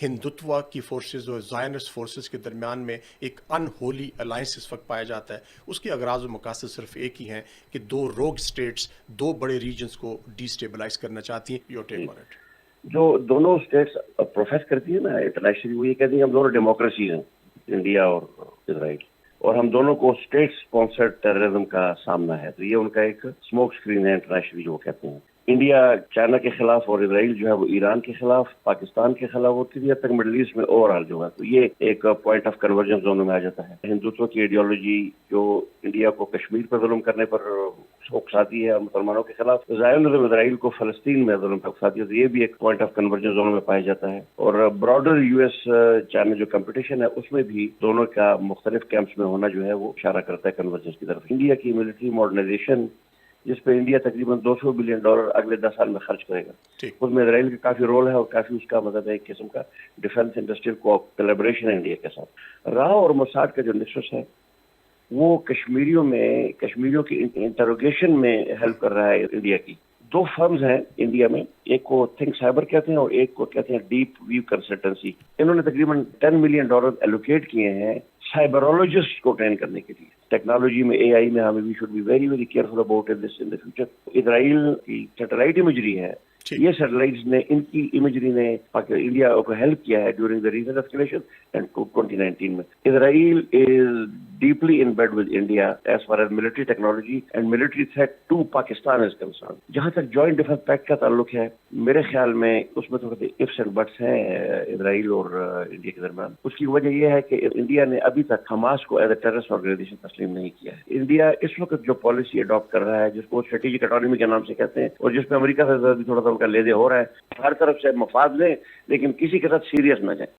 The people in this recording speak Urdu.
ہندوتوا کی فورسز اور زائنسٹ فورسز کے درمیان میں ایک انہولی الائنس اس وقت پایا جاتا ہے. اس کے اغراض و مقاصد صرف ایک ہی ہیں کہ دو روگ اسٹیٹس دو بڑے ریجنز کو ڈی اسٹیبلائز کرنا چاہتی ہیں. Your take on it. جو دونوں اسٹیٹس پروفیس کرتی ہیں نا انٹرنیشنلی، وہ یہ کہتی ہیں ہم دونوں ڈیموکریسی ہیں، انڈیا اور اسرائیل، اور ہم دونوں کو اسٹیٹ اسپانسرڈ ٹیررزم کا سامنا ہے. تو یہ ان کا ایک اسموک اسکرین ہے انٹرنیشنلی جو وہ کہتے ہیں. انڈیا چائنا کے خلاف اور اسرائیل جو ہے وہ ایران کے خلاف، پاکستان کے خلاف ہوتی ہے، تک مڈل ایسٹ میں اوور آل جو ہے. تو یہ ایک پوائنٹ آف کنورجنس دونوں میں آ جاتا ہے. ہندوتو کی آئیڈیالوجی جو انڈیا کو کشمیر پر ظلم کرنے پر اکساتی ہے مسلمانوں کے خلاف، زائنزم اسرائیل کو فلسطین میں ظلم پر اکساتی ہے. تو یہ بھی ایک پوائنٹ آف کنورجنس دونوں میں پایا جاتا ہے. اور براڈر یو ایس چائنا جو کمپٹیشن ہے اس میں بھی دونوں کا مختلف کیمپس میں ہونا جو ہے وہ اشارہ کرتا ہے کنورجنس کی طرف. انڈیا کی ملٹری ماڈرنائزیشن جس پہ انڈیا تقریباً $200 بلین اگلے 10 سال میں خرچ کرے گا، اس میں اسرائیل کا کافی رول ہے اور کافی اس کا مطلب ہے ایک قسم کا ڈیفنس انڈسٹریل کولیبریشن ہے انڈیا کے ساتھ. راہ اور موساد کا جو نسس ہے وہ کشمیریوں کی انٹروگیشن میں ہیلپ کر رہا ہے انڈیا کی. دو فرمز ہیں انڈیا میں، ایک کو تھنک سائبر کہتے ہیں اور ایک کو کہتے ہیں ڈیپ ویو کنسلٹنسی. انہوں نے تقریباً $10 ملین ایلوکیٹ کیے ہیں سائبرولوجسٹ کو ٹرین کرنے کے لیے. ٹیکنالوجی میں اے آئی میں ہمیں we should be very very careful about this in the future. اسرائیل کی سیٹلائٹ امیجری ہے، یہ سیٹلائٹس نے ان کی امیجری نے انڈیا کو ہیلپ کیا ہے during the recent escalation and 2019 میں. Israel is deeply embedded with India as far as military technology and military threat to Pakistan is concern. جہاں تک جوائنٹ ڈیفنس پیکٹ کا تعلق ہے، میرے خیال میں اس میں تھوڑے ifs اینڈ بٹس ہیں اسرائیل اور انڈیا کے درمیان. اس کی وجہ یہ ہے کہ انڈیا نے ابھی تک حماس کو ایز اے ٹیررسٹ آرگنائزیشن تسلیم نہیں کیا ہے. انڈیا اس وقت جو پالیسی اڈاپٹ کر رہا ہے جس کو اسٹریٹجک اٹانومی کے نام سے کہتے ہیں، اور جس میں امریکہ سے بھی تھوڑا سا ان کا لے دے ہو رہا ہے، ہر طرف سے مفاد لیں لیکن کسی کے ساتھ سیریس نہ جائیں.